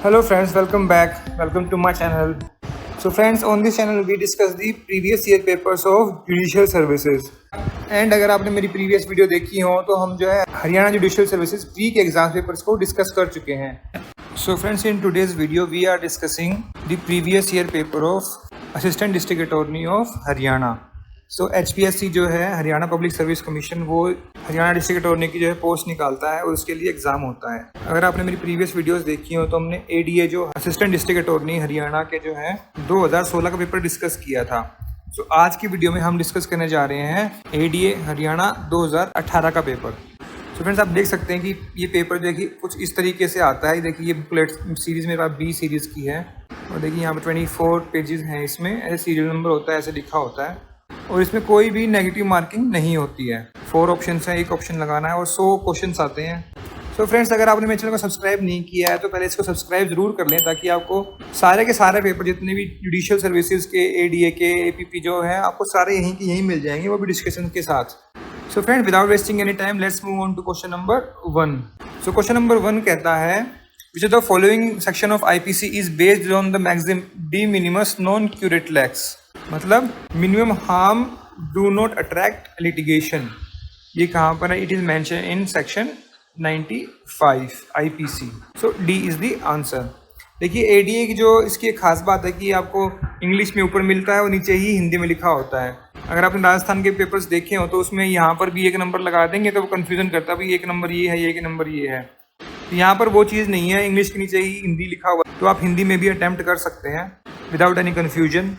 Hello friends, welcome back. Welcome to my channel. So friends, on this channel we discuss the previous year papers of judicial services. And अगर आपने मेरी previous video देखी हो तो हम जो है हरियाणा judicial services प्री के एग्जाम पेपर्स को डिस्कस कर चुके हैं. So friends, in today's video we are discussing the previous year paper of Assistant District Attorney of Haryana. So HPSC जो है हरियाणा पब्लिक सर्विस कमीशन, वो हरियाणा डिस्ट्रिक्ट अटॉर्नी की जो है पोस्ट निकालता है और उसके लिए एग्जाम होता है. अगर आपने मेरी प्रीवियस वीडियोस देखी हो तो हमने ADA जो असिस्टेंट डिस्ट्रिक्ट अटॉर्नी हरियाणा के जो है 2016 का पेपर डिस्कस किया था. सो आज की वीडियो में हम डिस्कस करने जा रहे हैं ADA हरियाणा 2018 का पेपर. तो फ्रेंड्स, आप देख सकते हैं कि ये पेपर देखिए कुछ इस तरीके से आता है. देखिए ये बुकलेट सीरीज़ मेरे पास B सीरीज़ की है और देखिए यहाँ पर 24 पेजेस हैं. इसमें ऐसे सीरियल नंबर होता है, ऐसे लिखा होता है और इसमें कोई भी नेगेटिव मार्किंग नहीं होती है. 4 ऑप्शंस हैं, एक ऑप्शन लगाना है और 100 क्वेश्चंस आते हैं. तो फ्रेंड्स, अगर आपने मेरे चैनल को सब्सक्राइब नहीं किया है तो पहले इसको सब्सक्राइब जरूर कर लें ताकि आपको सारे के सारे पेपर जितने भी जुडिशियल सर्विसेज के, ADA के, APP जो है, आपको सारे यहीं के यहीं मिल जाएंगे, वो भी डिस्कशन के साथ. So friends, without wasting any time let's move on to question number 1. So question number 1 कहता है which of the following section of IPC is based on the maxim de minimis non curate lex. मतलब minimum harm do not attract litigation. ये कहाँ पर है? It is mention in section 95 IPC. So D is the answer. देखिए ADA की जो इसकी एक खास बात है कि आपको इंग्लिश में ऊपर मिलता है और नीचे ही हिंदी में लिखा होता है. अगर आपने राजस्थान के पेपर्स देखे हो तो उसमें यहाँ पर भी एक नंबर लगा देंगे तो वो कन्फ्यूजन करता है, भाई एक नंबर ये है, एक नंबर ये है. तो यहाँ पर वो चीज़ नहीं है, इंग्लिश के नीचे ही हिंदी लिखा हुआ है, तो आप हिंदी में भी अटेम्प्ट कर सकते हैं without any confusion.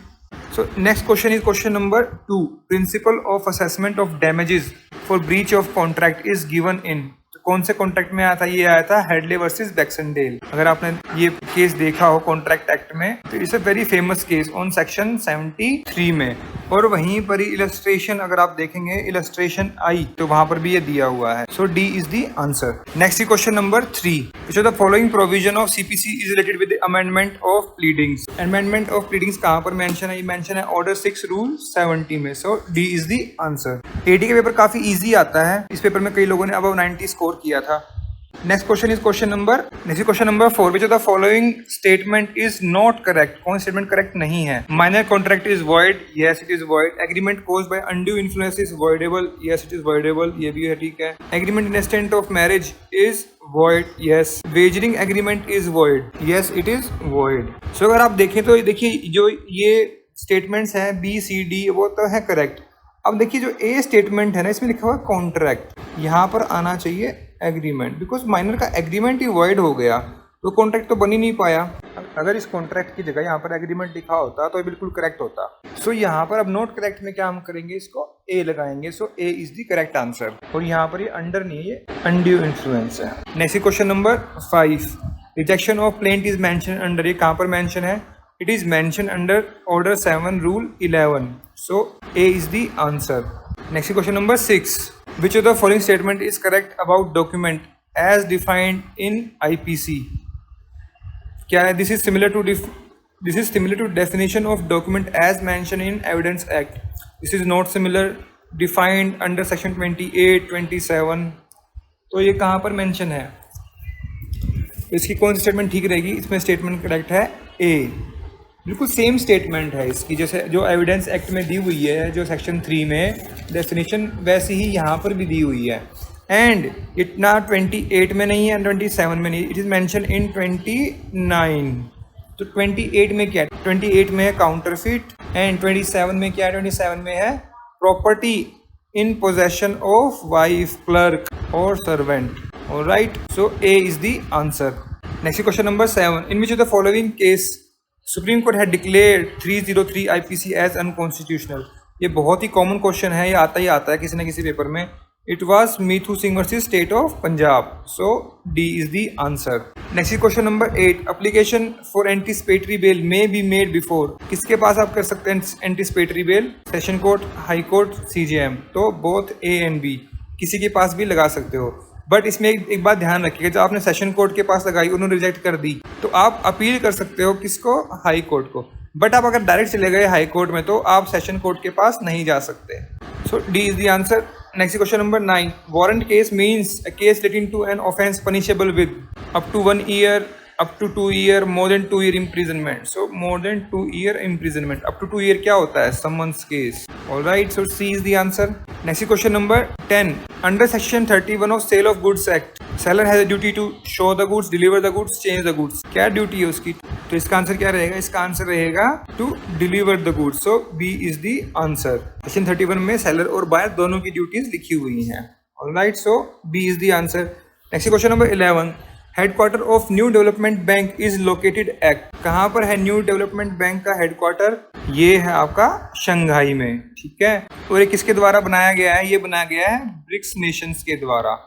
So next question is question number 2. Principle of assessment of damages for breach of contract is given in. तो कौन से कॉन्ट्रैक्ट में आया था? ये आया था हेडले वर्सेस बैक्सनडेल. अगर आपने ये केस देखा हो कॉन्ट्रैक्ट एक्ट में तो it's a very famous case on section 73 में. और वहीं पर ही इलस्ट्रेशन अगर आप देखेंगे इलस्ट्रेशन आई तो वहां पर भी ये दिया हुआ है. सो D is the answer. Next question number 3. Which of the following provision of CPC is related with the amendment of pleadings? Amendment of pleadings कहाँ पर मेंशन है? ये मेंशन है ऑर्डर 6 रूल 70 में. सो D is the answer. AD का paper काफी easy आता है. इस पेपर में कई लोगों ने अबव 90 स्कोर किया था. Next question is question number 4. Which of the following statement is not correct? कौन स्टेटमेंट करेक्ट नहीं है? Minor contract is void. Yes, it is void. Agreement caused by undue influence is voidable. Yes, it is voidable. ये भी है, ठीक है. Agreement in extent of marriage is void. Yes. Wagering agreement is void. Yes, it is void. So अगर आप देखें तो देखिए जो ये स्टेटमेंट्स हैं B, C, D वो तो है करेक्ट. अब देखिए जो A स्टेटमेंट है ना, इसमें लिखा हुआ है कॉन्ट्रैक्ट, यहाँ पर आना चाहिए एग्रीमेंट, बिकॉज माइनर का एग्रीमेंट ही वॉइड हो गया तो कॉन्ट्रैक्ट तो बन ही नहीं पाया. अगर इस कॉन्ट्रैक्ट की जगह यहाँ पर एग्रीमेंट लिखा होता तो ये बिल्कुल करेक्ट होता. सो यहाँ पर अब नॉट करेक्ट में क्या हम करेंगे? इसको A लगाएंगे. सो A is the correct answer. और यहाँ पर ये अंडर नहीं है, ये अनड्यू इन्फ्लुएंस है. Next question number 5. Rejection of plaint is mention under. ये कहाँ पर मेंशन है? It is mentioned under Order 7 Rule 11. So A is the answer. Next question number 6. Which of the following statement is correct about document as defined in IPC? क्या है? This is similar to definition of document as mentioned in Evidence Act. This is not similar. Defined under section 28, 27. तो ये कहाँ पर mention है? इसकी कौन सी statement ठीक रहेगी? इसमें स्टेटमेंट करेक्ट है A. बिल्कुल सेम स्टेटमेंट है इसकी, जैसे जो एविडेंस एक्ट में दी हुई है जो सेक्शन 3 में डेफिनेशन, वैसे ही यहाँ पर भी दी हुई है. एंड इतना 28 में नहीं है, 27 में नहीं, इट इज़ मेंशन इन 29. तो 28 में क्या है? 28 में है काउंटरफिट. एंड 27 में क्या है? 27 में है property in possession of wife, clerk और servant. Alright, so A is the answer. Next question number 7. In which of the following case supreme court had declared 303 IPC as unconstitutional. ये बहुत ही common question है, ये आता ही आता है किसी न किसी पेपर में. It was Mithu Singh versus state of Punjab. So D is the answer. Next question number 8. Application for anticipatory bail may be made before. किसके पास आप कर सकते हैं anticipatory bail? Session court, high court, CJM. तो बोथ A एंड B, किसी के पास भी लगा सकते हो. बट इसमें एक बात ध्यान रखिएगा, जब आपने सेशन कोर्ट के पास लगाई, उन्होंने रिजेक्ट कर दी, तो आप अपील कर सकते हो किसको? हाई कोर्ट को. बट आप अगर डायरेक्ट चले गए हाई कोर्ट में तो आप सेशन कोर्ट के पास नहीं जा सकते. सो D is the answer. Next question number 9. Warrant case means a case relating to an offence punishable with up to 1 year, up to 2 year, more than 2 year imprisonment. So more than 2 year imprisonment. Up to 2 year क्या होता है? Someone's case. Alright, so C is the answer. Next question number 10. Under section 31 of Sale of Goods Act, seller has a duty to show the goods, deliver the goods, change the goods. क्या duty है उसकी? तो इसका answer क्या रहेगा? इसका answer रहेगा to deliver the goods. So B is the answer. Section 31 में seller और buyer दोनों की ड्यूटीज लिखी हुई हैं. Alright, so B is the answer. Next question number 11. Headquarter of new development bank is located at. कहाँ पर है न्यू डेवलपमेंट बैंक का हेडक्वार्टर? ये है आपका शंघाई में. ठीक है. और ये किसके द्वारा बनाया गया है? ये बनाया गया है ब्रिक्स नेशंस के द्वारा.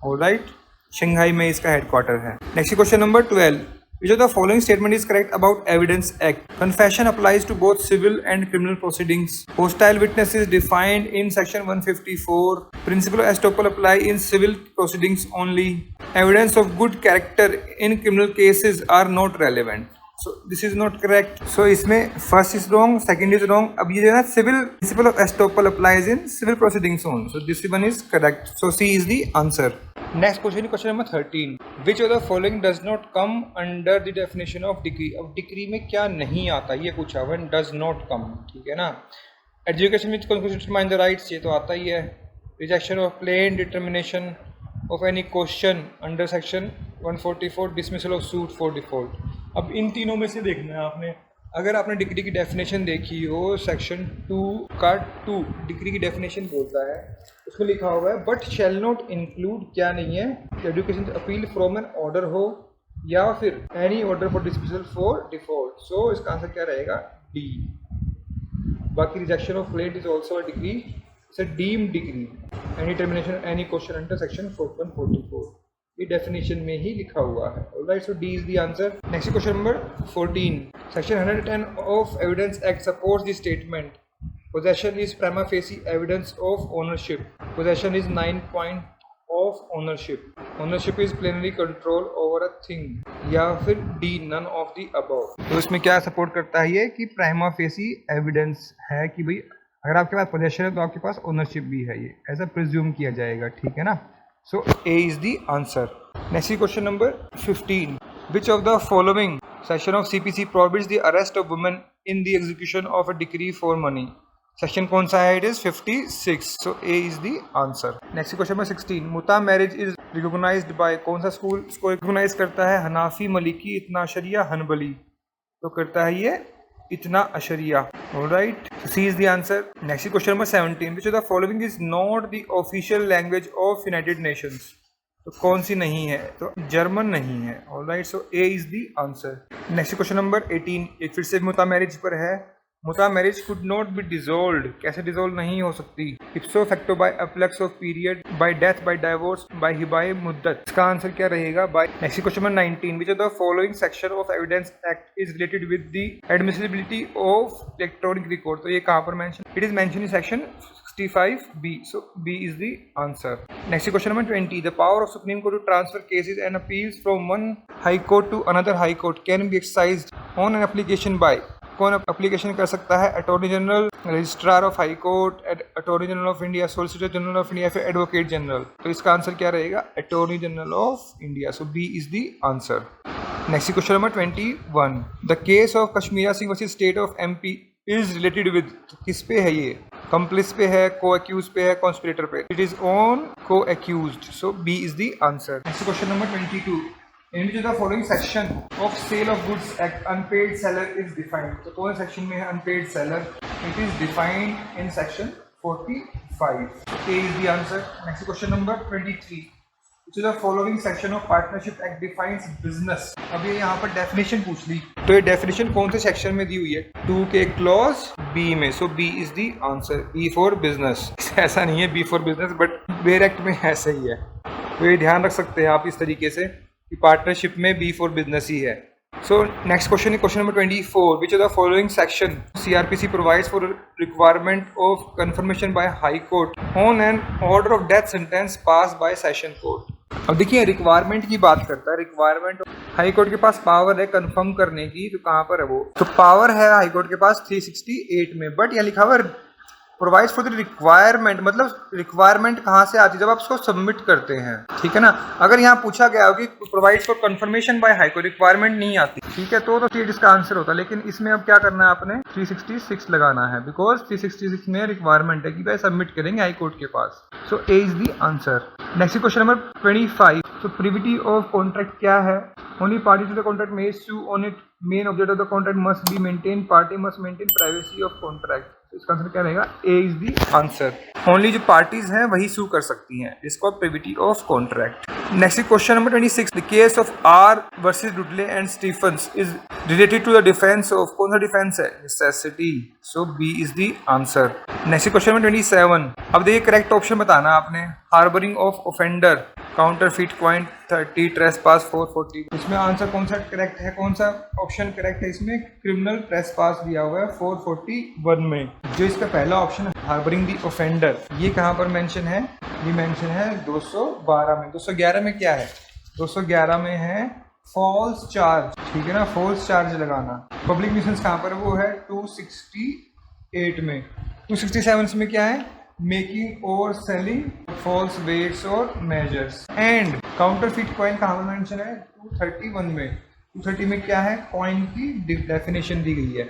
ऑलराइट, शंघाई में इसका हेडक्वार्टर है. Next question number 12. Which of the following statement is correct about Evidence Act? Confession applies to both civil and criminal proceedings. Hostile witness is defined in section 154. Principle of estoppel apply in civil proceedings only. Evidence of good character in criminal cases are not relevant. So this is not correct. So इसमें first is wrong, second is wrong. अब ये जो है ना civil principle of estoppel applies in civil proceedings only. So this one is correct. So C is the answer. Next question, question number 13. Which of the following does not come under the definition of decree? अब decree में क्या नहीं आता ये पूछा हुआ है. Does not come. ठीक है ना. Education with constitutional mind the rights, ये तो आता ही है. Rejection of plain determination of any question under section 144. Dismissal of suit for default. अब इन तीनों में से देखना है आपने. अगर आपने डिग्री की डेफिनेशन देखी हो, सेक्शन 2 का 2 डिग्री की डेफिनेशन बोलता है, उसमें लिखा हुआ है बट शैल नॉट इंक्लूड क्या नहीं है, education appeal from an order हो या फिर any order for dismissal for default. So इसका आंसर क्या रहेगा? डी. बाकी rejection of plate is also a degree, it's a deemed degree. Any termination any question under section 4144 ये definition में ही लिखा हुआ है. Alright, so D is the answer. Next question number 14. Section 110 of evidence act supports the statement possession is prima facie evidence of ownership. Possession is 9 point of ownership. Ownership is plenary control over a thing. या फिर D, none of the above. तो इसमें क्या support करता है ये कि prima facie evidence है कि भाई अगर आपके पास possession है तो आपके पास ownership भी है. ये ऐसा प्रिज्यूम किया जाएगा. ठीक है ना. So A is the answer. Next question number 15. Which of the following section of CPC prohibits the arrest of women in the execution of a decree for money? Section कौन सा है? It is 56. So A is the answer. Next question number 16. मुता marriage is recognised by. कौन सा school इसको recognise करता है? Hanafi, Maliki, इतना अशरिया, हनबली. तो करता है ये इतना अशरिया. Alright, C is the answer. Next question number 17. Which of the following is not the official language of United Nations? तो कौन सी नहीं है? तो जर्मन नहीं है. Alright, so A is the answer. Next question number 18. एक फिर से मुता मैरिज पर है. मुता marriage could not be dissolved. कैसे डिसॉल्व नहीं हो सकती? Ipso facto by efflux of period, bye death, by divorce, by हिबाए मुद्दत. इसका आंसर क्या रहेगा? By. Next question number 19. Which of the following section of evidence act is related with the admissibility of electronic record? तो ये कहाँ पर mention? It is mention in section 65B. So B is the answer. Next question number 20. The power of Supreme Court to transfer cases and appeals from one high court to another high court can be exercised on an application by. कौन application कर सकता है? Attorney general, registrar of high court, attorney general of India, solicitor general of India, फिर advocate general. तो इसका answer क्या रहेगा? Attorney general of India. So B is the answer. Next question number 21. The case of Kashmira Singh versus state of MP is related with. किस पे है ये? कंप्लिस पे है, को एक्यूज पे है, कॉन्स्पिरेटर पे? It is on co accused. So B is the answer. Next question number 22. In which of the following section of Sale of Goods Act unpaid seller is defined? तो कौन सेक्शन में है unpaid seller? It is defined in section 45. A is the answer. Next question number 23. Which of the following section of Partnership Act defines business? अब ये यहाँ पर definition पूछ ली. तो ये definition कौन से section में दी हुई है? 2 के clause B में. So B is the answer. B for business. ऐसा नहीं है B for business, but Where Act में ऐसा ही है. तो ये ध्यान रख सकते हैं आप इस तरीके से कि पार्टनरशिप में बी फॉर बिजनेस ही है. सो नेक्स्ट क्वेश्चन है question number 24. Which of the following section CRPC provides for requirement of confirmation by high court on an order of death sentence pass bye session court? अब देखिए requirement की बात करता है. Requirement high court के पास power है confirm करने की. तो कहाँ पर है वो? तो पावर है हाई कोर्ट के पास 368 में. बट यहाँ लिखा हुआ प्रोवाइड्स फॉर द रिक्वायरमेंट, मतलब रिक्वायरमेंट कहाँ से आती है, जब आप उसको सबमिट करते हैं, ठीक है ना। अगर यहाँ पूछा गया हो कि provides for confirmation by high court, requirement नहीं आती, ठीक है, तो ये इसका आंसर होता है। लेकिन इसमें अब क्या करना है, आपने 366 लगाना है, बिकॉज 366 में रिक्वायरमेंट है कि भाई सबमिट करेंगे हाई कोर्ट के पास। So A is the answer. Next question number 25। तो प्रिविटी ऑफ कॉन्ट्रैक्ट क्या है? Only party to the contract may sue on it, main object of the contract must be maintain, party must maintain privacy of contract. इसका answer क्या रहेगा? A is the answer. Only जो parties हैं वही sue कर सकती हैं, इसको privity of contract. Next question number 26। The case of R versus Dudley and Stephens is related to the defence of, कौन सा डिफेंस है? Necessity. So B is the answer. Next question number 27। अब देखिए correct option बताना आपने। Harbouring of offender, counterfeit coin 30, trespass 440। इसमें answer कौन सा करेक्ट है, कौन सा ऑप्शन करेक्ट है? इसमें क्रिमिनल ट्रेसपास दिया हुआ है 441 में। जो इसका पहला ऑप्शन है हार्बरिंग दी ऑफेंडर, ये कहाँ पर मेंशन है? ये मेंशन है 212 में। 211 में क्या है? 211 में है फॉल्स चार्ज, ठीक है ना, फॉल्स चार्ज लगाना। पब्लिक न्यूसेंस कहाँ पर? वो है 268 में। 267 में क्या है? मेकिंग और सेलिंग फॉल्स वेट्स और मेजर्स। एंड काउंटरफीट कॉइन कहाँ पर मेंशन है? 231 में। 230 में क्या है? कॉइन की डेफिनेशन दी गई है,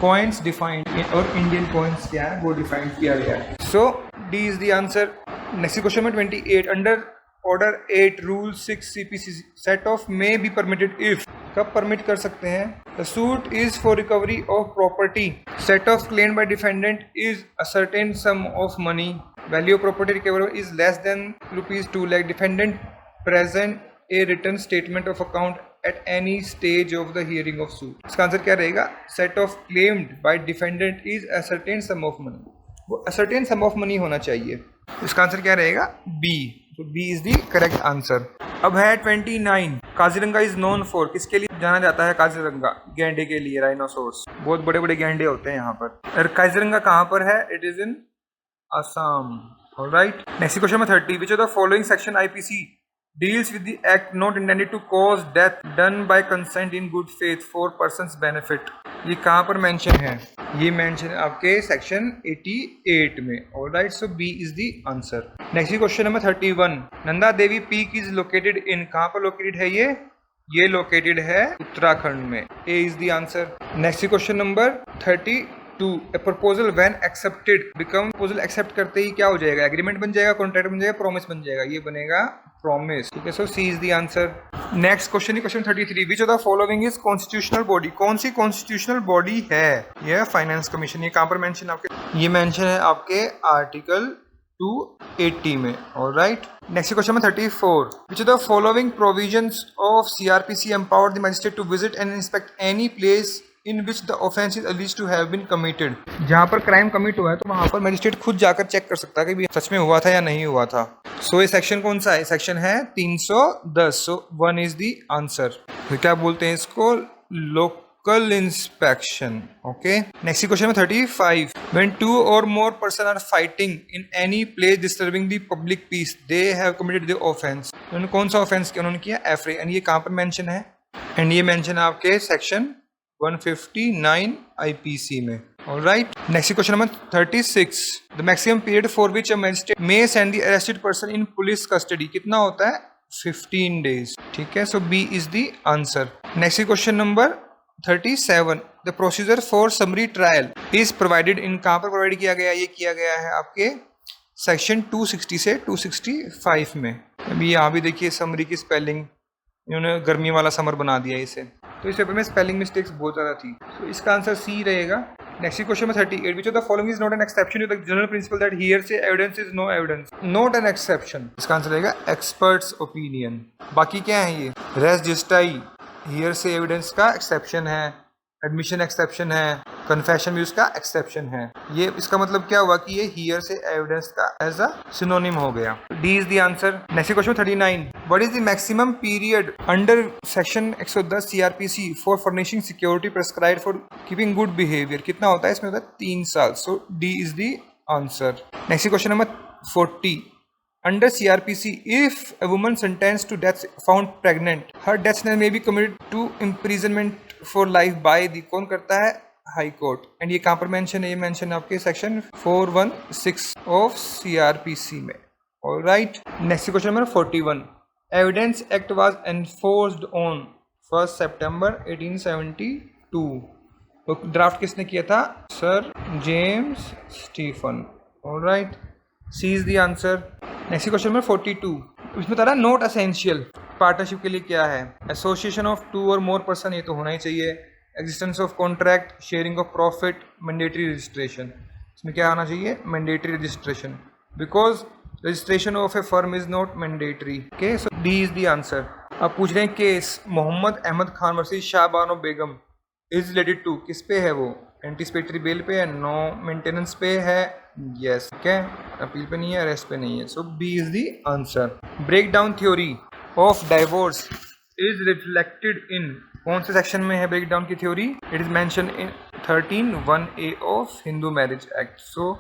कॉइन्स डिफाइंड, और इंडियन कॉइन्स क्या है वो डिफाइंड किया गया है। So D is the answer. Next question में 28। Under order 8 rule 6 CPC set off may be permitted if, कब परमिट कर सकते हैं? The suit is for recovery of property, set off claim by defendant is a certain sum of money, value of property recoverable is less than ₹2 lakh, defendant present a written statement of account at any stage of the hearing of suit. इसका answer क्या रहेगा? Set off claimed by defendant is a certain sum of money, वो a certain sum of money होना चाहिए। इसका answer क्या रहेगा? B. तो B is the correct answer. अब है 29। काजीरंगा इज नोन फॉर, किसके लिए जाना जाता है काजीरंगा? गैंडे के लिए, राइनोसोर्स, बहुत बड़े बड़े गैंडे होते हैं यहाँ पर। और काजीरंगा कहाँ पर है? It is in Assam. Alright. Next question में 30। विच of the following section IPC deals with the act not intended to cause death done by consent in good faith for person's benefit? ये कहाँ पर मेंशन है? ये मेंशन है आपके section 88 में। Alright, so B is the answer. Next question number 31। Nanda Devi peak is located in, कहाँ पर लोकेटेड है ये लोकेटेड है उत्तराखंड में। A is the answer. Next question number 32। A proposal when accepted become, proposal accept करते ही क्या हो जाएगा? एग्रीमेंट बन जाएगा, कॉन्ट्रैक्ट बन जाएगा, प्रॉमिस बन जाएगा, ये बनेगा प्रॉमिस, ठीक है। So C is the answer. Next question है question 33। Which of the following is constitutional body, कौन सी कॉन्स्टिट्यूशनल बॉडी है? ये फाइनेंस कमीशन। ये कहाँ पर मेंशन आपके? ये मेंशन है आपके आर्टिकल 280 में। ऑलराइट। नेक्स्ट क्वेश्चन में 34। विच of the following provisions of CRPC empowered the magistrate to visit and inspect any place in which the offence is alleged to have been committed? जहाँ पर crime commit हुआ है तो वहाँ पर magistrate खुद जाकर चेक कर सकता है कि सच में हुआ था या नहीं हुआ था। सो ये सेक्शन कौन सा है? सेक्शन है 310। सो 1 इज द आंसर। तो क्या बोलते हैं इसको? Local inspection. Okay. Next question में 35। When 2 or more person are fighting in any place disturbing the public peace, they have committed the offence. उन्होंने कौन सा ऑफेंस किया? उन्होंने किया एफ्रे। एंड ये कहाँ पर मेंशन है? एंड ये मेंशन है आपके सेक्शन 159 IPC में। Alright. Next question number 36. The maximum period for which a magistrate may send the arrested person in police custody कितना होता है? 15 days. ठीक है। So B is the answer. Next question number 37. The procedure for summary trial is provided in, कहाँ पर provide किया गया? ये किया गया है आपके सेक्शन 260 से 265 में। अभी यहाँ भी देखिए समरी की स्पेलिंग, इन्होंने गर्मी वाला समर बना दिया इसे, तो इस पेपर में स्पेलिंग मिस्टेक्स बहुत ज़्यादा थी। तो इसका आंसर सी रहेगा। नेक्स्ट क्वेश्चन में 38। Which of the following is not an exception to the general principle that hearsay evidence is no evidence? Not an exception. इसका आंसर रहेगा एक्सपर्ट्स ओपिनियन। बाकी क्या है? ये रेस जिस्टाई हियरसे एविडेंस का exception है, admission exception है, confession भी उसका एक्सेप्शन है। ये इसका मतलब क्या हुआ कि ये हियर से एविडेंस का एज अ सिनोनिम हो गया। D is the answer. Next question 39। What is the maximum period under section 110 CRPC for furnishing security prescribed for keeping good behaviour? कितना होता है इसमें? होता है 3 साल। So D is the answer. Next question number 40। Under CRPC, if a woman sentenced to death found pregnant, her death sentence may be committed to imprisonment for life by the, कौन करता है? High court. एंड ये कहाँ पर mention है? ये mention है आपके सेक्शन 416 ऑफ CRPC में। Alright, next question number 41। Evidence act was enforced on 1 September 1872। तो ड्राफ्ट किसने किया था? Sir James Stephen. Alright, C is the answer. Next question number 42। इसमें बता रहा नोट एसेंशियल पार्टनरशिप के लिए क्या है? एसोसिएशन ऑफ 2 और मोर पर्सन, ये तो होना ही चाहिए। Existence of contract, sharing of profit, mandatory registration. इसमें क्या आना चाहिए? Mandatory registration, because registration of a firm is not mandatory. Okay, so D is the answer. अब पूछ रहे हैं case Mohammad Ahmad Khan versus Shahbano Begum is related to, किस पे है वो? एंटीसिपेटरी बेल पे है, नो मेंटेनेंस पे है, यस, ठीक है, अपील पे नहीं है, अरेस्ट पे नहीं है, so B is the answer. Break down theory of divorce is reflected in, कौन से सेक्शन में है ब्रेक डाउन की theory? It is mention in 13(1)(a of Hindu marriage act, so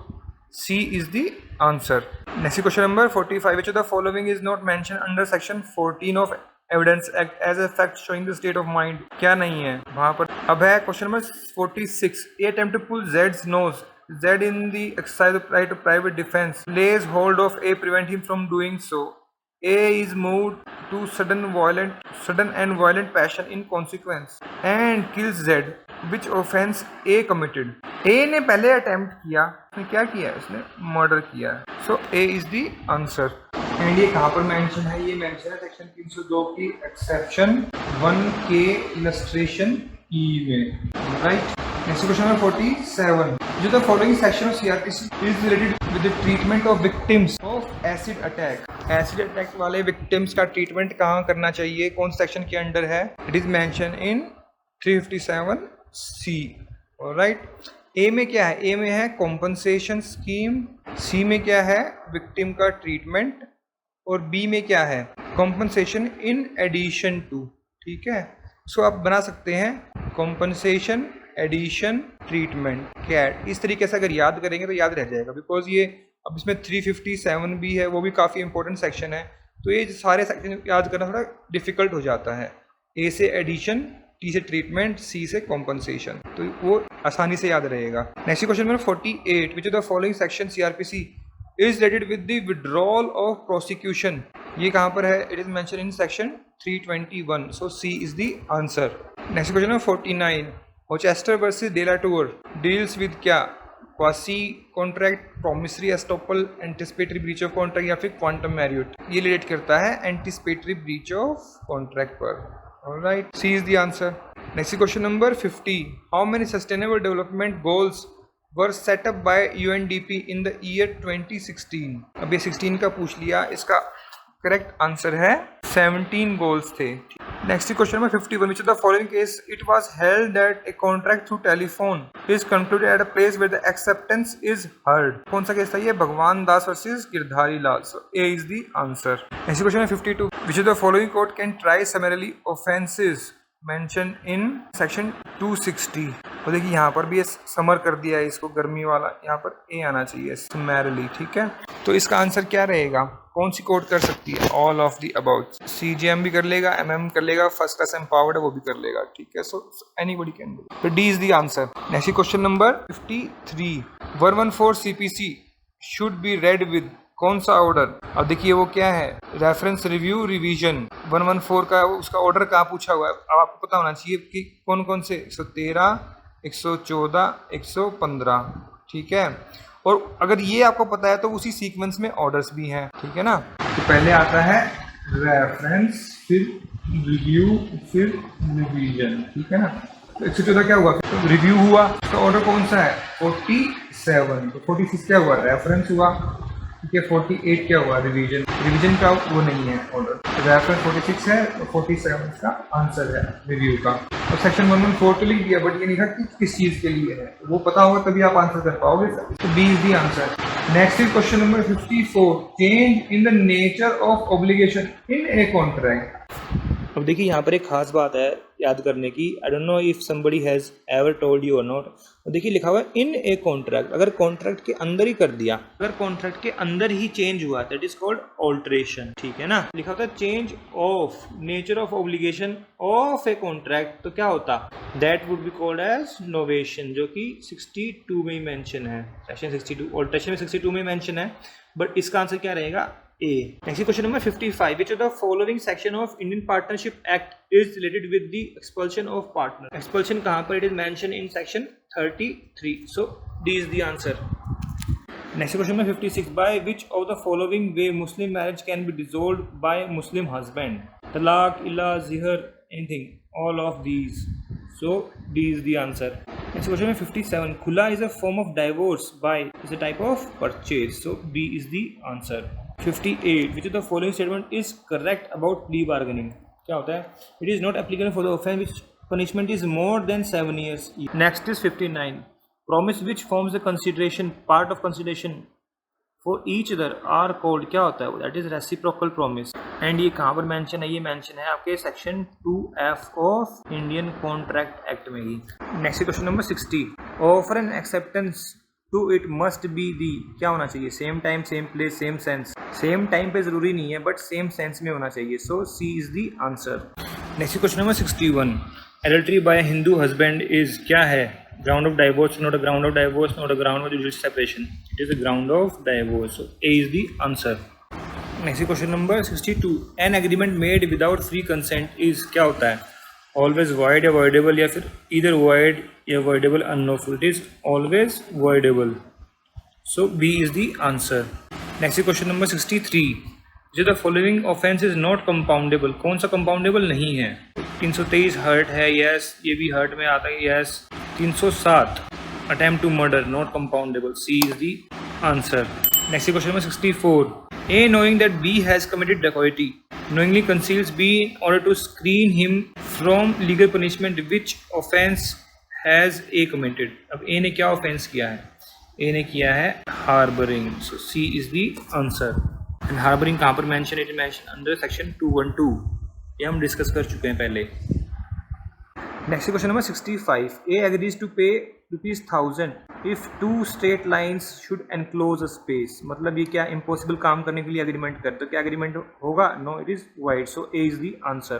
C is the answer. Next question number 45। Which of the following is not mention under section 14 of evidence act as a fact showing the state of mind? क्या नहीं है वहां पर? अब है question number 46। A attempt to pull Z's nose, Z in the exercise of right of private defense, lays hold of A, prevent him from doing so. A is moved to sudden and violent passion in consequence and kills Z. Which offense A committed? A ने पहले attempt किया, उसने क्या किया? उसने murder किया, सो A is the answer. And ये कहाँ पर मेंशन है? ये मेंशन है सेक्शन 302 की एक्सेप्शन 1 के इलस्ट्रेशन ई में, राइट। Next question number 47। जो the following section of CRPC is related with the treatment of victims of acid attack. Acid attack वाले विक्टिम्स का ट्रीटमेंट कहाँ करना चाहिए? कौन सेक्शन के अंडर है? It is mention in 357C। Alright, A में क्या है? ए में है कॉम्पनसेशन स्कीम, सी में क्या है? विक्टिम का ट्रीटमेंट, और बी में क्या है? Compensation in addition to. ठीक है, सो आप बना सकते हैं कॉम्पनसेशन एडिशन ट्रीटमेंट कैट। इस तरीके से अगर याद करेंगे तो याद रह जाएगा, बिकॉज ये अब इसमें 357 भी है, वो भी काफ़ी इंपॉर्टेंट सेक्शन है, तो ये सारे सेक्शन याद करना थोड़ा डिफिकल्ट हो जाता है। ए से एडिशन, टी से ट्रीटमेंट, सी से कॉम्पनसेशन, तो वो आसानी से याद रहेगा। Next question number 48। Which of the following section CRPC is related with the withdrawal of prosecution? ये कहाँ पर है? It is mention in section 321, so C is the answer. Next question number 49। Hochster versus De La Tour deals with क्या? Quasi contract, promissory estoppel, anticipatory breach of contract या फिर quantum merit? ये relate करता है एंटिसिपेटरी ब्रीच ऑफ कॉन्ट्रैक्ट पर। Alright, C is the answer. Next question number 50। How many sustainable development goals were set up by UNDP in the year 2016? अब ये 16 का पूछ लिया, इसका करेक्ट आंसर है 17 गोल्स थे। Next question number 51। Which of the following case it was held that a contract through telephone is concluded at a place where the acceptance is heard? कौन सा केस था ये? Bhagwan Das versus Girdhari Lal, so A is the answer. Next question number 52। Which of the following court can try summarily offences mention in section 260? तो देखिए यहाँ पर भी ये समर कर दिया है इसको, गर्मी वाला, यहाँ पर ए आना चाहिए समरली। ठीक है, तो इसका आंसर क्या रहेगा? कौन सी कोर्ट कर सकती है? All of the about. CJM भी कर लेगा, MM कर लेगा, फर्स्ट क्लास एम्पावर्ड है वो भी कर लेगा। ठीक है, सो एनीबॉडी कैन डू, तो D is the answer. Next question number 53। 114 CPC should be read with, कौन सा ऑर्डर? अब देखिए वो क्या है? Reference review revision. 114 का उसका ऑर्डर कहाँ पूछा हुआ है? अब आपको पता होना चाहिए कि कौन कौन से 113, 114, 115। ठीक है, और अगर ये आपको पता है तो उसी सीक्वेंस में ऑर्डर्स भी हैं। ठीक है ना, तो पहले आता है रेफरेंस, फिर रिव्यू, फिर रिवीजन। ठीक है ना, तो 114 क्या हुआ? तो रिव्यू हुआ, तो ऑर्डर कौन सा है? 47। तो 46 क्या हुआ? रेफरेंस हुआ। ठीक है, 48 क्या हुआ? रिवीजन। रिवीजन का वो नहीं है ऑर्डर, रेफरेंस 46 है, तो 47 का आंसर है रिव्यू का। और सेक्शन 114 तो लिख दिया, बट ये नहीं था कि किस चीज के लिए है, वो पता होगा तभी आप आंसर कर पाओगे, तो B is the answer. Next is question number 54। Change in the nature of obligation in a contract. अब देखिए यहाँ पर एक खास बात है, याद करने की। I don't know if somebody has ever told you और नॉट। तो देखिए लिखा हुआ है इन ए कॉन्ट्रैक्ट, अगर कॉन्ट्रैक्ट के अंदर ही कर दिया, अगर कॉन्ट्रैक्ट के अंदर ही चेंज हुआ दैट इज कॉल्ड ऑल्ट्रेशन, ठीक है ना। लिखा होता है change of nature of obligation of a contract, तो क्या होता, that would be called as novation, जो कि 62 में ही मेंशन है, सेक्शन 62 ऑल्ट्रेशन में 62 में मेंशन है, बट इसका आंसर क्या रहेगा, A. Next question number 55. Which of the following section of Indian Partnership Act is related with the expulsion of partner? Expulsion कहाँ पर? It is mentioned in section 33. So D is the answer. Next question number 56. By which of the following way Muslim marriage can be dissolved by Muslim husband? Talaq, illa, zihar, anything. All of these. So D is the answer. Next question number 57. Khula is a form of divorce by is a type of purchase. So B is the answer. 58. Which of the following statement is correct about plea bargaining? क्या होता है? It is not applicable for the offence which punishment is more than 7 years. Next is 59. Promise which forms the consideration part of consideration for each other are called, क्या होता है? That is reciprocal promise. And ये कहाँ पर mention है? ये mention है आपके section 2F of Indian Contract Act में ही. Next question number 60. Offer and acceptance to it must be the, क्या होना चाहिए, same time same place same sense, same time पे जरूरी नहीं है बट सेम सेंस में होना चाहिए, so C is the answer. Next question number 61। Adultery by Hindu husband is, क्या है, ground of divorce, not a ground of divorce, not a ground of judicial separation, it is a ground of divorce, so A is the answer. Next question number 62। An agreement made without free consent is, क्या होता है, always void या voidable, या फिर इधर void या voidable unlawful, it is always voidable, so B is the answer. Next question number 63। जो the following offence is not compoundable, कौन सा कंपाउंडेबल नहीं है, 323 हर्ट है, यस, ये भी हर्ट में आता है, yes. 307 attempt to murder, not compoundable, C is the answer. Next question number 64। A knowing that B has committed dacoity knowingly conceals B in order to screen him from legal punishment. Which offence has A committed? अब A ने क्या offence किया है, A ने किया है harboring, so C is the answer. And harboring कहाँ पर mention? It is mentioned under section 212, ये हम डिस्कस कर चुके हैं पहले। Next question number 65। A agrees to pay ₹1000 if two straight lines should enclose a space, मतलब ये क्या इम्पॉसिबल काम करने के लिए एग्रीमेंट कर, तो क्या एग्रीमेंट होगा, no it is void, so A is the answer.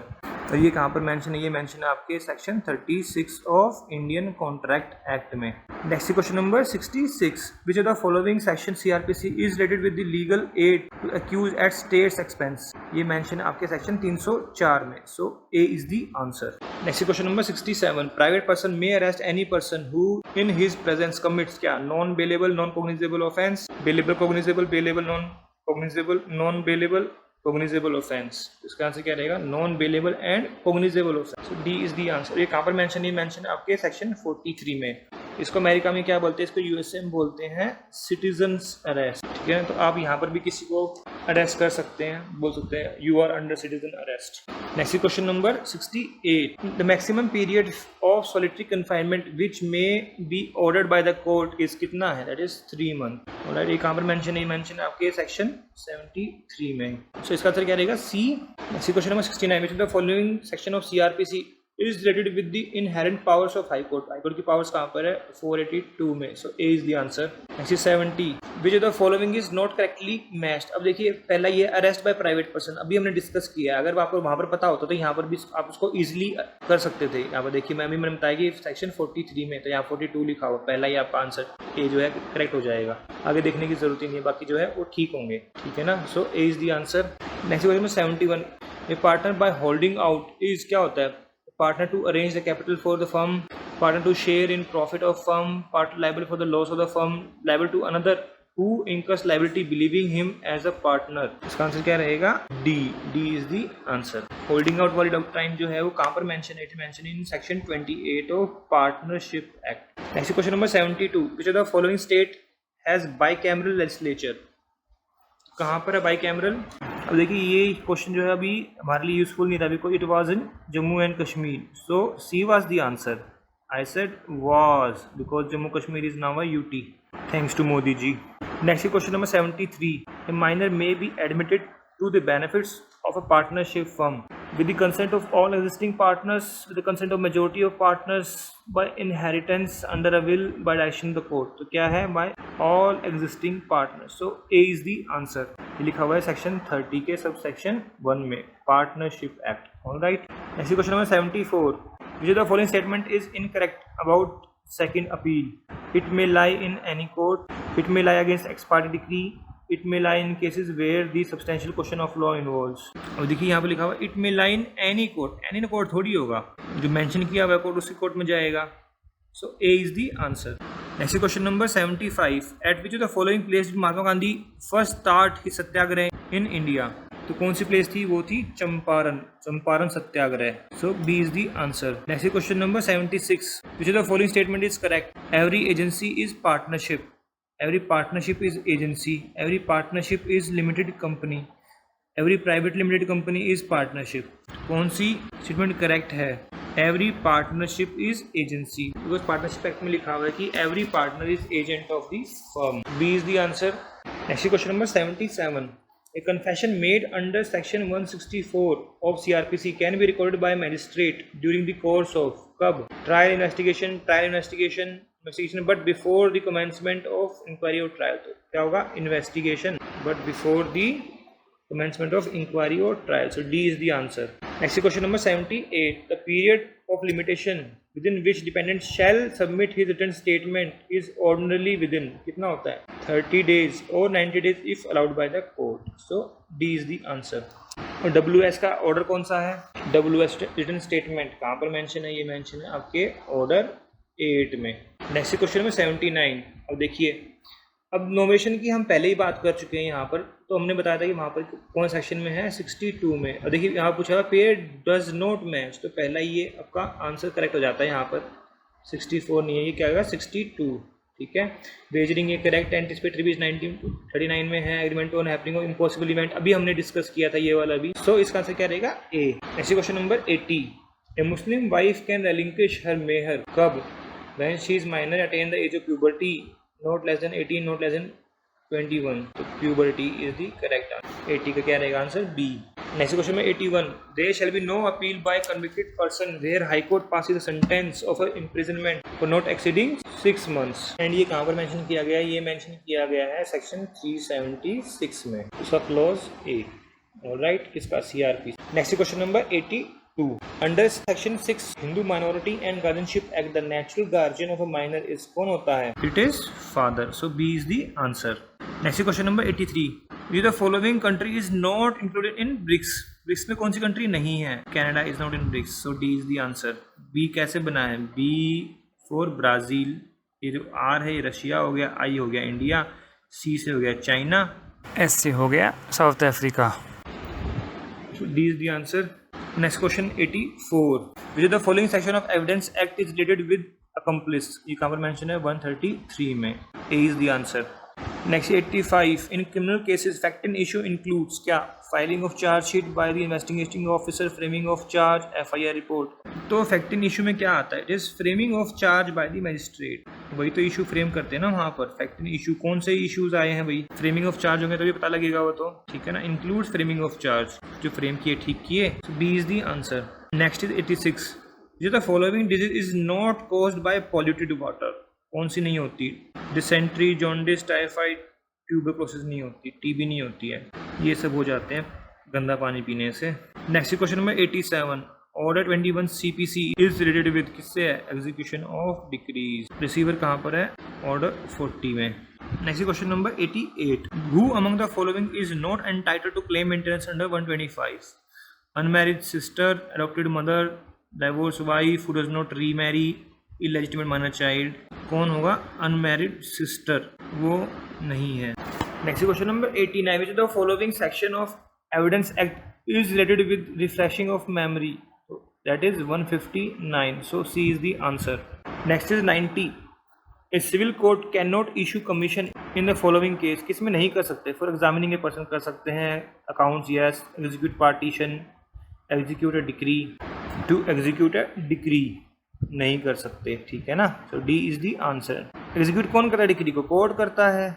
तो ये कहाँ पर मेंशन है, ये मेंशन है आपके section 36 of Indian contract act में। Next question number 66। Which of the following section CRPC is related with the legal aid to accused at state's expense, ये मेंशन है आपके सेक्शन 304 में, so A is the answer. Next question number 67। Private person may arrest any person who in his presence commits, क्या, non bailable non cognizable offence, bailable cognizable, bailable non cognisable, non bailable cognisable offence, इसका answer क्या रहेगा, non bailable and cognisable offence, so D is the answer. ये कहाँ पर mention है, mention है आपके सेक्शन 43 में। इसको अमेरिका में क्या बोलते हैं, इसको यूएसए में बोलते हैं सिटीजन्स अरेस्ट, ठीक है। तो आप यहाँ पर भी किसी को अरेस्ट कर सकते हैं, बोल सकते हैं you are under citizen arrest. Next question number 68। The maximum period of solitary confinement which may be ordered by the court is, कितना है, दैट इज 3 मंथ। ऑलराइट, ये कहाँ पर मेंशन है, मेंशन है आपके सेक्शन 73 में, सो इसका आंसर क्या रहेगा, C. Next question number 69। Which the following section of CRPC is related with the inherent powers of high court, high court की पावर्स कहाँ पर है, 482 में, so A is the answer. Next 70। Which of the following is not correctly matched, अब देखिए पहला ये arrest by private person, अभी हमने डिस्कस किया है, अगर आपको वहाँ पर पता होता तो यहाँ पर भी आप उसको इजीली कर सकते थे। यहाँ पर देखिए मैंने बताया कि सेक्शन 43 में, तो यहाँ 42 लिखा हुआ, पहला ही आपका आंसर ए जो है करेक्ट हो जाएगा, आगे देखने की जरूरत ही नहीं है, बाकी जो है वो ठीक होंगे, ठीक है ना, so A is the answer. Next question में 71। A partner by holding out is, क्या होता है, partner to arrange the capital for the firm, partner to share in profit of firm, partner liable for the loss of the firm, liable to another who incurs liability believing him as a partner, इसका answer क्या रहेगा, D, D is the answer. Holding out वाली time जो है वो कहाँ पर mention है, it mention in section 28 of partnership act. Next question number 72। Which of the following state has bicameral legislature, कहाँ पर है बाइकैमरल। अब देखिए ये क्वेश्चन जो है अभी हमारे लिए यूजफुल नहीं था अभी को, it was in Jammu and Kashmir, so C was the answer. I said was because Jammu Kashmir is now a UT, thanks to Modi ji. Next question number 73। A minor may be admitted to the benefits of a partnership firm with the consent of all existing partners, with the consent of majority of partners, by inheritance under a will, by direction of the court. तो क्या है? by all existing partners. So A is the answer. ये लिखा हुआ है section 30 के sub section 1 में, partnership act. Alright. Next question number 74. Which of the following statement is incorrect about second appeal? It may lie in any court. It may lie against ex parte decree. It may lie in cases where the substantial question of law involves. अब देखिए यहाँ पे लिखा हुआ it may lie in any court. any court थोड़ी होगा, जो mention किया हुआ कोर्ट उसी कोर्ट में जाएगा. So A is the answer. Next question number 75. At which of the following place did Mahatma Gandhi first start his Satyagraha in India? तो कौन सी प्लेस थी? वो थी चंपारण सत्याग्रह. So B is the answer. Next question number 76. Which of the following statement is correct? Every agency is partnership. Every partnership is agency. Every partnership is limited company. Every private limited company is partnership. कौन सी statement correct है? Every partnership is agency. Because partnership act में लिखा हुआ है कि every partner is agent of the firm. B is the answer. Next question number 77. A confession made under section 164 of CRPC can be recorded by magistrate during the course of कब? Trial investigation, but before the commencement of inquiry or trial. तो क्या होगा? Investigation, but before the commencement of inquiry or trial. So D is the answer. Next question number 78. The period of limitation within which dependent shall submit his written statement is ordinarily within कितना होता है? 30 days or 90 days if allowed by the court. So D is the answer. और WS का order कौन सा है? WS written statement कहाँ पर मेंशन है? ये मेंशन है आपके ऑर्डर 8 में. नेक्स्ट क्वेश्चन में 79. अब देखिए, अब नोवेशन की हम पहले ही बात कर चुके हैं यहाँ पर, तो हमने बताया था कि वहाँ पर कौन सेक्शन में है? 62 में. और देखिए यहाँ पूछा पेयर डज नॉट मैच, तो पहला ये आपका आंसर करेक्ट हो जाता है. यहाँ पर 64 नहीं है, ये क्या होगा? 62. ठीक है. वेजरिंग ये करेक्ट. एंटिसिपेटरी भी 1939 में है. Agreement on happening of impossible event अभी हमने डिस्कस किया था ये वाला भी. सो इसका आंसर क्या रहेगा? A. Next question number 80. A Muslim wife can relinquish her mehr कब? When she is minor, attain the age of puberty, not less than 18, not less than 21. तो puberty is the correct answer. 80 का क्या रहेगा answer? B. Next question में 81. There shall be no appeal by convicted person where High Court passes a sentence of imprisonment for not exceeding 6 months. And ये कहाँ पर mention किया गया है? ये मेंशन किया गया है सेक्शन 376 में. इसका क्लॉज A. Alright, इसका CRP. Next question number 82. Under section 6 Hindu Minority and Guardianship Act, the natural guardian of a minor is कौन होता है? It is father. So B is the answer. Next question number 83. Which the following country is not included in BRICS? BRICS में कौन सी country नहीं है? Canada is not in BRICS. So D is the answer. B कैसे बना है? B for Brazil. ये जो R है ये रशिया हो गया, I हो गया इंडिया, C से हो गया चाइना, S से हो गया south Africa. So D is the answer. Next question 84. Which of the following section of Evidence Act is related with accomplice? ये कहाँ पर मेंशन है? 133 में. A is the answer. Next 85. In criminal cases, fact and issue includes क्या? Filing of charge sheet by the investigating officer, framing of charge, FIR report. तो fact and issue में क्या आता है? It is framing of charge by the magistrate. वही तो issue frame करते हैं ना वहाँ पर. फैक्ट एंड इशू कौन से इश्यूज आए हैं भाई? फ्रेमिंग ऑफ चार्ज होंगे तभी पता लगेगा वो तो. ठीक है ना. इंक्लूड्स फ्रेमिंग ऑफ चार्ज, जो फ्रेम किए ठीक किए. So B is the answer. Next is 86. जो the following disease is not caused by polluted water. कौन सी नहीं होती? डिसेंट्री, जॉन्डिस, टाइफाइड, ट्यूबरक्लोसिस नहीं होती, टीबी नहीं होती है. ये सब हो जाते हैं गंदा पानी पीने से. Next question number 87. Order 21 CPC is related with किससे है? Execution of decrease. रिसीवर कहाँ पर है? ऑर्डर 40 में. Next question number 88. Who among the following is not entitled to claim maintenance under 125? Unmarried sister, adopted mother, divorce wife who does not remarry, illegitimate minor child. कौन होगा? Unmarried sister, वो नहीं है. Next question number 89. Which the following section of evidence act is related with refreshing of memory? That is 159. So C is the answer. Next is 90. A civil court cannot issue commission in the following case. किस में नहीं कर सकते? For examining a person कर सकते हैं. Accounts yes. Execute partition. Execute a decree. To execute a decree नहीं कर सकते. ठीक है ना. So D is the answer. Execute कौन करता है डिक्री को? कोर्ट करता है.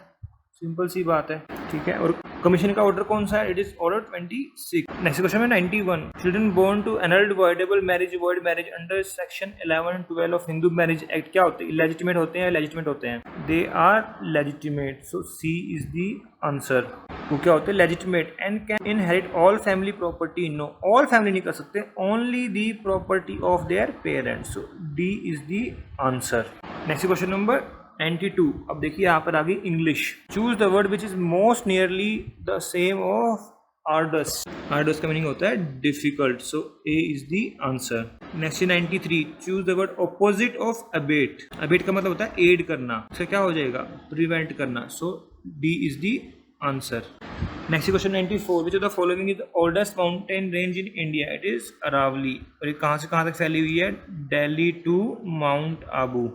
सिंपल सी बात है. ठीक है. और कमीशन का ऑर्डर कौन सा है? It is order 26। Next question है 91। Children born to annulled voidable marriage void marriage under section 11 and 12 of Hindu marriage act क्या होते हैं? इलेजिटिमेट होते हैं या लेजिटिमेट होते हैं? They are legitimate, so C is the answer. वो क्या होते हैं? Legitimate. And can inherit all family property? No, all family नहीं कर सकते, only the property of their parents, so D is the answer. Next question number 92। अब देखिए यहाँ पर आ गई English. Choose the word which is most nearly the same of arduous. Arduous का मीनिंग होता है difficult, so A is the answer. Next 93। Choose the word opposite of abate. Abate का मतलब होता है एड करना, इसका क्या हो जाएगा? प्रिवेंट करना, so D is the answer. Next question 94। Which of the following is the oldest mountain range in India? It is Aravalli. और ये कहाँ से कहाँ तक फैली हुई है? Delhi to Mount Abu.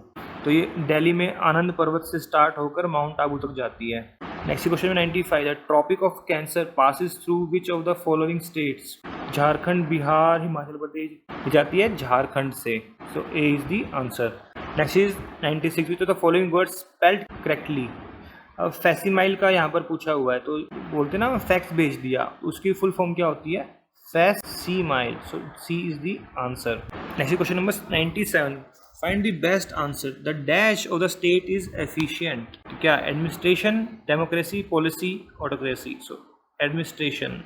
तो ये दिल्ली में आनंद पर्वत से स्टार्ट होकर माउंट आबू तक जाती है। Next question 95। The tropic of Cancer passes through which of the following states? Jharkhand, Bihar, Himachal Pradesh. जाती है झारखंड से, so A is the answer. Next is 96। Which of the following words spelled correctly? अब फैसिमाइल का यहाँ पर पूछा हुआ है, तो बोलते ना फैक्स भेज दिया, उसकी फुल फॉर्म क्या होती है? Facsimile, so C is the answer. Next question number 97। Find the best answer. The dash of the state is efficient. क्या? Administration, democracy, policy, autocracy, so administration,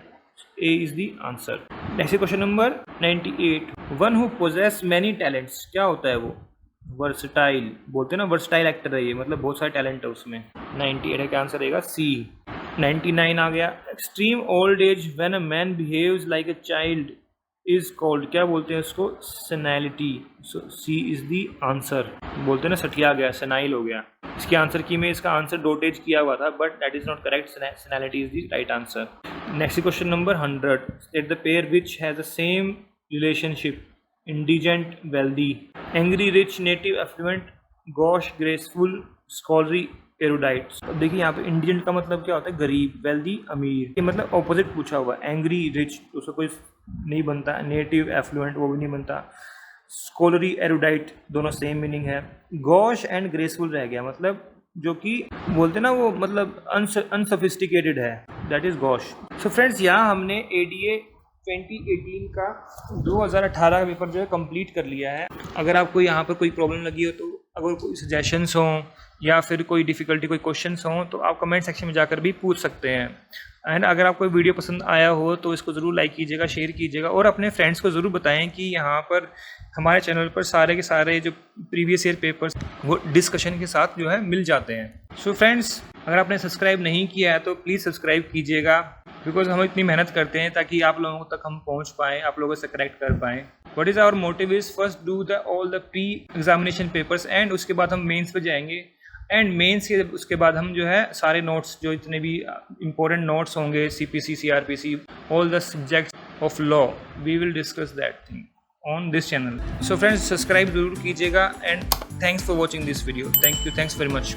A is the answer. Next question number 98। One who possesses many talents, क्या होता है वो? Versatile, बोलते हैं ना versatile actor है ये, मतलब बहुत सारे टैलेंट है उसमें। 98 का आंसर रहेगा सी। 99 आ गया। Extreme old age when a man behaves like a child is called, क्या बोलते हैं उसको? सेनाइलिटी, सो सी इज द आंसर। बोलते हैं ना सठिया गया, सेनाइल हो गया। इसके आंसर की में इसका आंसर डोटेज किया हुआ था, but that is not correct, senility is the right answer. Next question number 100। State the pair which has the same relationship? Indigent, wealthy. Angry, rich, native, affluent, gauche, graceful, scholarly, erudite. अब देखिए यहाँ पे indigent का मतलब क्या होता है? गरीब। वेल्दी, अमीर। ये मतलब ऑपोजिट पूछा हुआ है। एंग्री, रिच, उसका कोई नहीं बनता। नेटिव, एफ्लुएंट, वो भी नहीं बनता। स्कॉलरी, एरुडाइट, दोनों सेम मीनिंग है। गॉश एंड ग्रेसफुल रह गया, मतलब जो कि बोलते ना वो मतलब अनसोफिस्टिकेटेड है, that is gosh. So friends, यहाँ हमने एडीए 2018 का 2018 का पेपर जो है कंप्लीट कर लिया है। अगर आपको यहाँ पर कोई प्रॉब्लम लगी हो, तो अगर कोई सजेशंस हों या फिर कोई डिफ़िकल्टी, कोई क्वेश्चंस हों, तो आप कमेंट सेक्शन में जाकर भी पूछ सकते हैं। एंड अगर आपको वीडियो पसंद आया हो तो इसको ज़रूर लाइक कीजिएगा, शेयर कीजिएगा, और अपने फ्रेंड्स को ज़रूर बताएं कि यहाँ पर हमारे चैनल पर सारे के सारे जो प्रीवियस ईयर पेपर्स वो डिस्कशन के साथ जो है मिल जाते हैं। सो फ्रेंड्स, अगर आपने सब्सक्राइब नहीं किया है तो प्लीज़ सब्सक्राइब कीजिएगा, बिकॉज हम इतनी मेहनत करते हैं ताकि आप लोगों तक हम पहुँच पाएँ, आप लोगों से कनेक्ट कर पाएँ। What is our motive is first do the all the pre examination papers, and उसके बाद हम मेंस पे जाएंगे। एंड मेंस के उसके बाद हम जो है सारे नोट्स, जो इतने भी इंपॉर्टेंट नोट्स होंगे, CPC, CRPC, all the subjects of law, we will discuss that thing on this channel. So friends, subscribe जरूर कीजिएगा, and thanks for watching this video. Thank you, thanks very much.